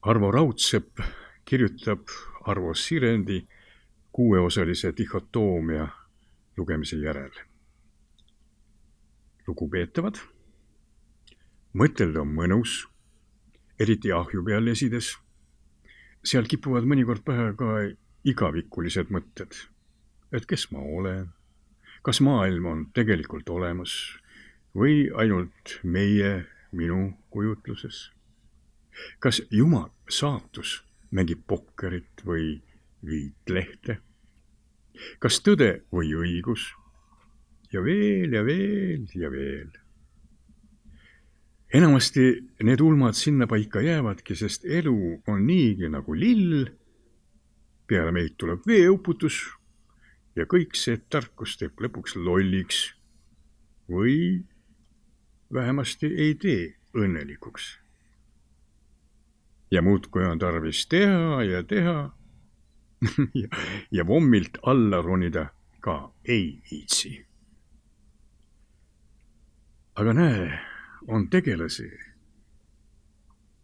Arvo Raudsepp kirjutab Arvo Sirendi kuueosalise dihhotoomia lugemise järel. Lugupeetavad, mõtelda on mõnus, eriti ahju peal esides. Seal kipuvad mõnikord pähe ka igavikulised mõtted, et kes ma olen, kas maailm on tegelikult olemas või ainult minu kujutluses. Kas Jumal saatus mängib pokkerit või viitlehte? Kas tõde või õigus? Ja veel ja veel ja veel. Enamasti need ulmad sinna paika jäävadki, sest elu on niigi nagu lill. Peale meid tuleb veeuputus ja kõik see tarkus teeb lõpuks lolliks või vähemasti ei tee õnnelikuks. Ja muudkui on tarvis teha ja teha ja vommilt alla ronida ka ei viitsi. Aga näe, on tegelasi,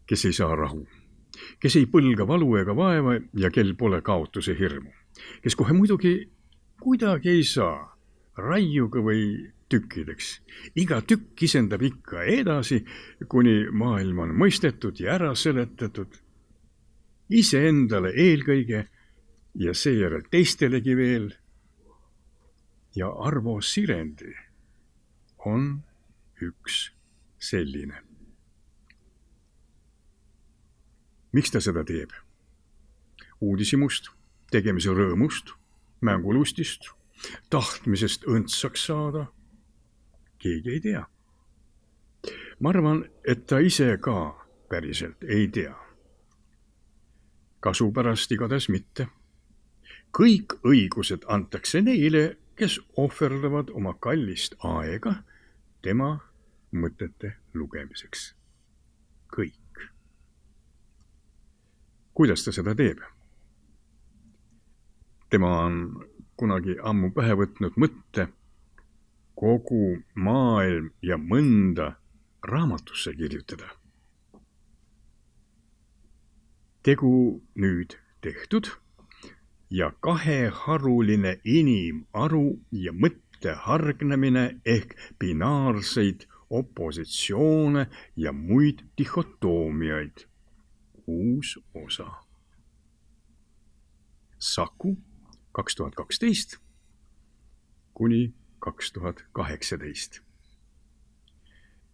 kes ei saa rahu, kes ei põlga valu ega vaeva ja kel pole kaotuse hirmu, kes kohe muidugi kuidagi ei saa raiuga või tükkideks. Iga tükk kisendab ikka edasi, kuni maailm on mõistetud ja ära seletatud. Iseendale eelkõige ja seejärel teistelegi veel. Ja Arvo Sirendi on üks selline. Miks ta seda teeb? Uudishimust, tegemise rõõmust, mängulustist, tahtmisest õndsaks saada? Keegi ei tea. Ma arvan, et ta ise ka päriselt ei tea. Kasu pärast igatahes mitte. Kõik õigused antakse neile, kes ohverdavad oma kallist aega tema mõtete lugemiseks. Kõik. Kuidas ta seda teeb? Tema on kunagi ammu pähe võtnud mõtte kogu maailm ja mõnda raamatusse kirjutada. Tegu nüüd tehtud ja kaheharuline inimaru ja mõtte hargnemine ehk binaarseid opositsioone ja muid dihhotoomiaid. Uus osa. Saku 2012 kuni 2018.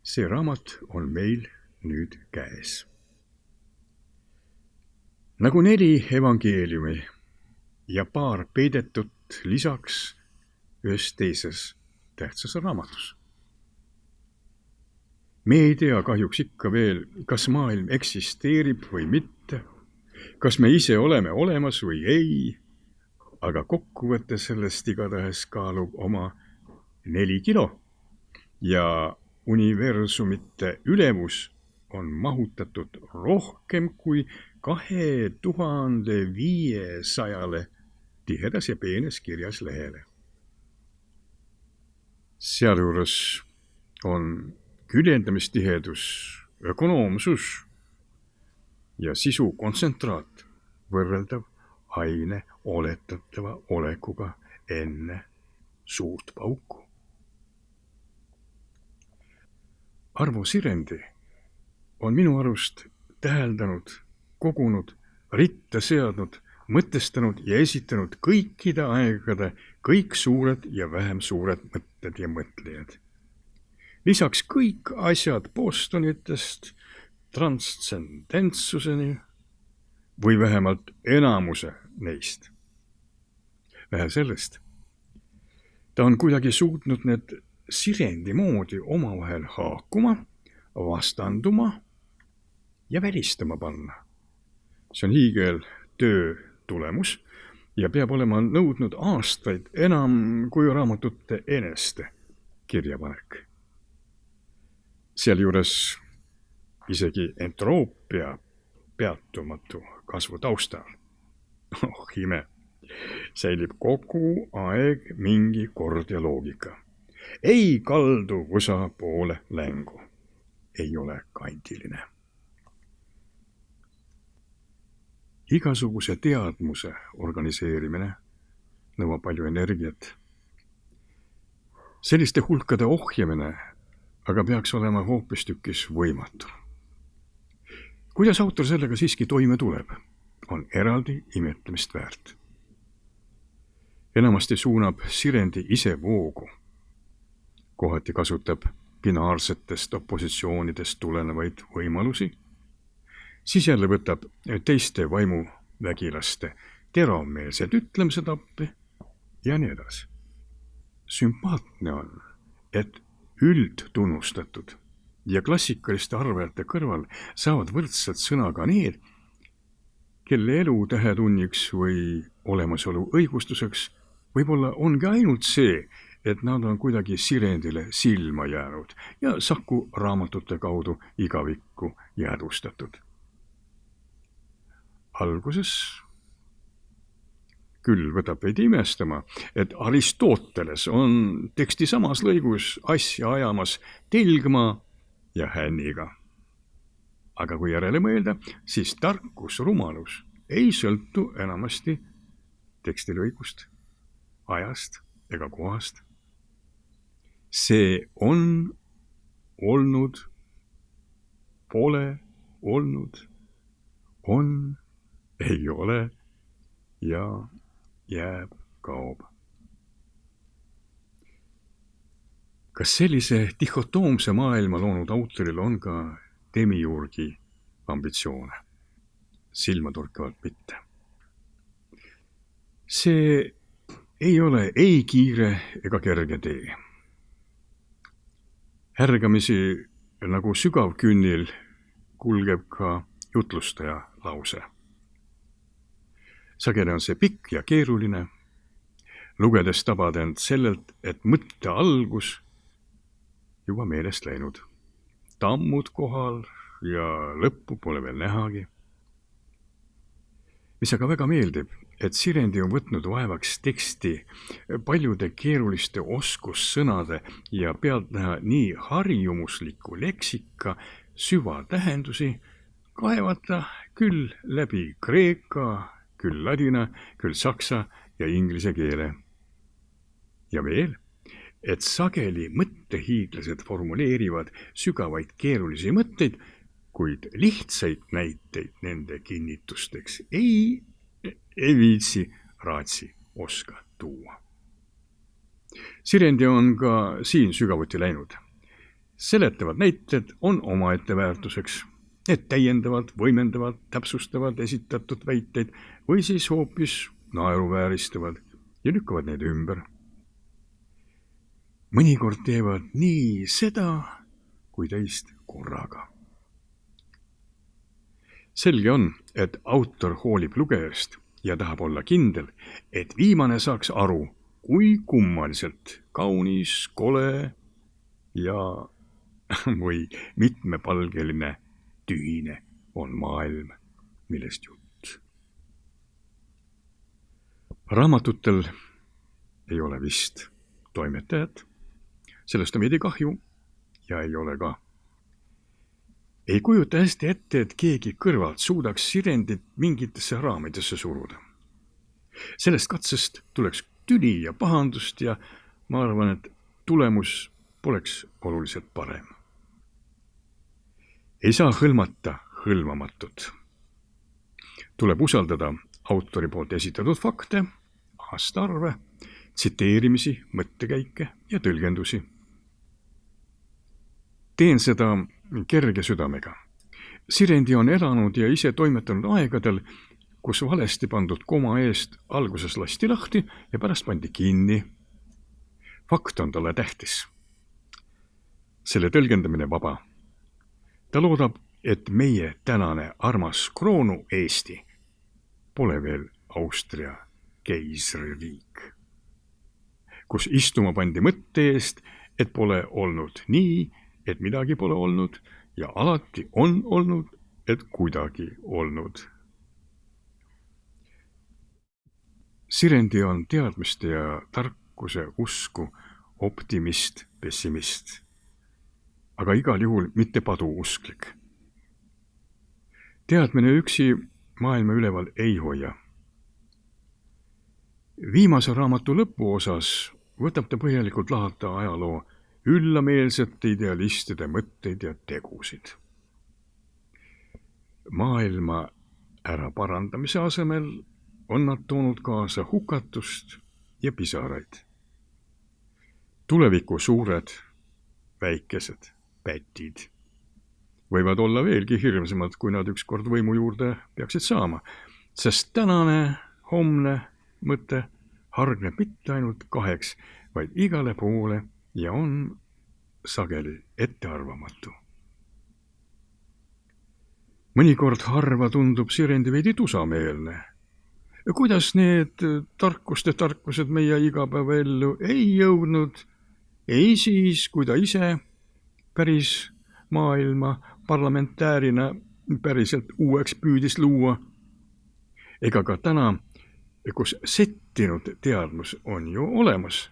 See raamat on meil nüüd käes. Nagu 4 evangeeliumi ja paar peidetut lisaks ühes teises tähtsas raamatus. Me ei tea kahjuks ikka veel, kas maailm eksisteerib või mitte, kas me ise oleme olemas või ei, aga kokkuvõte sellest igatahes kaalub oma 4 kilo ja universumite ülevus on mahutatud rohkem kui 2500 tihedas ja peenes kirjas lehele. Sealjuures on küljendamistihedus, ökonoomsus ja sisu kontsentraat võrreldav aine oletatava olekuga enne suurt pauku. Arvo Sirendi on minu arust täheldanud, kogunud, ritta seadnud, mõtestanud ja esitanud kõikide aegade kõik suured ja vähem suured mõtted ja mõtlejad. Lisaks kõik asjad Bostonitest transcendentsuseni või vähemalt enamuse neist. Vähe sellest. Ta on kuidagi suutnud need Sirendi moodi omavahel haakuma, vastanduma ja välistama panna. See on hiigel töö tulemus ja peab olema nõudnud aastaid enam kui raamatute eneste kirjapanek. Sealjuures isegi entroopia peatumatu kasvu taustal. Oh ime, säilib kogu aeg mingi kord ja loogika. Ei kaldu võsa poole längu. Ei ole kandiline. Igasuguse teadmuse organiseerimine nõuab palju energiat. Selliste hulkade ohjamine aga peaks olema hoopistükkis võimatu. Kuidas autor sellega siiski toime tuleb, on eraldi imetlemist väärt. Enamasti suunab sirendi ise voogu. Kohati kasutab binaarsetest opositsioonidest tulenevaid võimalusi. Siis jälle võtab teiste vaimuvägilaste teravmeelsed ütlemised appi ja nii edasi. Sümpaatne on, et üldtunnustatud ja klassikaliste arvajate kõrval saavad võrdselt sõna ka need, kelle elu tähetunniks või olemasolu õigustuseks võib-olla ongi ainult see, et nad on kuidagi sirendile silma jäänud ja Saku raamatute kaudu igavikku jäädvustatud. Alguses küll võtab veidi imestama, et Aristoteles on teksti samas lõigus asja ajamas telgma ja hänniga. Aga kui järele mõelda, siis tarkus, rumalus ei sõltu enamasti tekstilõigust, ajast ega kohast. See on olnud, pole olnud, on, ei ole ja jääb, kaob. Kas sellise dihhotoomse maailma loonud autoril on ka demiurgi ambitsioone? Silmatorkavalt mitte. See ei ole ei kiire ega kerge tee. Härgamisi nagu sügavkünnil kulgeb ka jutlustaja lause. Sageli on see pikk ja keeruline. Lugedes tabad end sellelt, et mõtte algus juba meelest läinud. Tammud kohal ja lõppu pole veel nähagi. Mis aga väga meeldib, et Sirendi on võtnud vaevaks teksti paljude keeruliste oskussõnade ja pealtnäha nii harjumusliku leksika süvatähendusi kaevata küll läbi kreeka, küll ladina, küll saksa ja inglise keele. Ja veel, et sageli mõttehiiglased formuleerivad sügavaid keerulisi mõtteid, kuid lihtsaid näiteid nende kinnitusteks ei viitsi raatsi oska tuua. Sirendi on ka siin sügavuti läinud. Seletavad näited on omaette väärtuseks. Need täiendavad, võimendavad, täpsustavad esitatud väiteid või siis hoopis naeruvääristavad ja lükkavad neid ümber. Mõnikord teevad nii seda kui teist korraga. Selge on, et autor hoolib lugejast ja tahab olla kindel, et viimane saaks aru, kui kummaliselt kaunis, kole ja või mitmepalgeline tühine on maailm, millest jutt. Raamatutel ei ole vist toimetajat, sellest on veidi kahju ja ei ole ka. Ei kujuta hästi ette, et keegi kõrvalt suudaks Sirendit mingitesse raamidesse suruda. Sellest katsest tuleks tüli ja pahandust ja ma arvan, et tulemus poleks oluliselt parem. Ei saa hõlmata hõlmamatut. Tuleb usaldada autori poolt esitatud fakte, aastaarve, tsiteerimisi, mõttekäike ja tõlgendusi. Teen seda kerge südamega. Sirendi on elanud ja ise toimetanud aegadel, kus valesti pandud koma eest alguses lasti lahti ja pärast pandi kinni. Fakt on talle tähtis. Selle tõlgendamine vaba. Ta loodab, et meie tänane armas kroonu Eesti pole veel Austria keisririik, kus istuma pandi mõtte eest, et pole olnud nii, et midagi pole olnud ja alati on olnud, et kuidagi olnud. Sirendi on teadmiste ja tarkuse usku optimist, pessimist, aga igal juhul mitte paduusklik. Teadmine üksi maailma üleval ei hoia. Viimase raamatu lõpuosas võtab ta põhjalikult lahata ajaloo üllameelsete idealistide mõtteid ja tegusid. Maailma ära parandamise asemel on nad toonud kaasa hukatust ja pisaraid. Tuleviku suured, väikesed pätid võivad olla veelgi hirmsamad, kui nad ükskord võimu juurde peaksid saama, sest tänane, homne mõte hargneb mitte ainult kaheks, vaid igale poole ja on sageli ettearvamatu. Mõnikord harva tundub Sirendi veidi tusameelne. Kuidas need tarkused meie igapäevaellu ei jõudnud, ei siis, kui ta ise päris maailma parlamentäärina päriselt uueks püüdis luua, ega ka täna, kus settinud teadmus on ju olemas.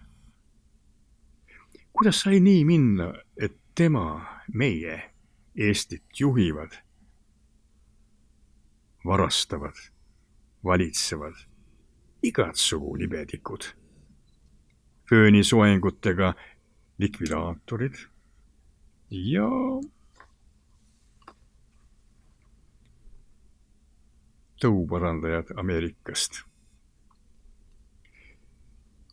Kuidas sai nii minna, et tema, meie, Eestit juhivad, varastavad, valitsevad igatsugu libedikud, föönisoengutega likvidaatorid ja tõuparandajad Ameerikast.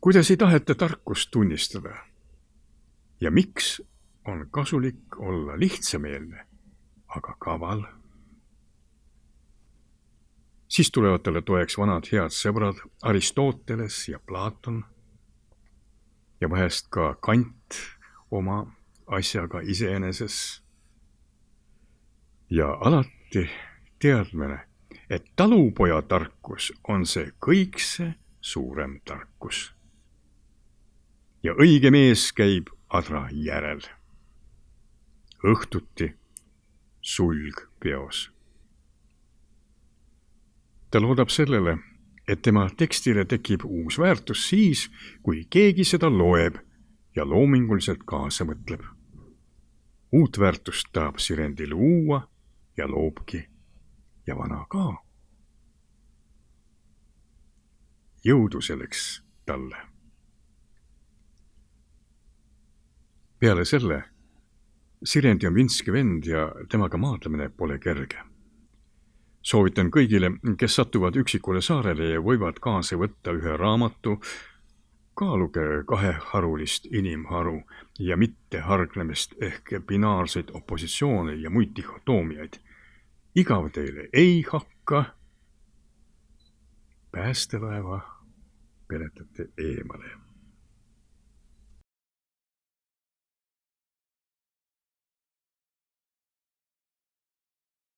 Kuidas ei taheta tarkust tunnistada? Ja miks on kasulik olla lihtsameelne, aga kaval? Siis tulevad talle toeks vanad head sõbrad Aristoteles ja Platon ja vahest ka Kant oma asjaga iseeneses. Ja alati teadmine, et talupoja tarkus on see kõikse suurem tarkus. Ja õige mees käib adra järel. Õhtuti sulg peos. Ta loodab sellele, et tema tekstile tekib uus väärtus siis, kui keegi seda loeb ja loominguliselt kaasa mõtleb. Uut väärtust tahab Sirendi luua ja loobki ja vana ka. Jõudu selleks talle. Peale selle, Sirendi on Vinski vend ja temaga maadlemine pole kerge. Soovitan kõigile, kes satuvad üksikule saarele ja võivad kaasa võtta ühe raamatu, kaaluge kaheharulist inimharu ja mitte hargnemist ehk binaarseid opositsioone ja muid dihotoomiaid. Igav teile ei hakka. Päästelaeva peletate eemale.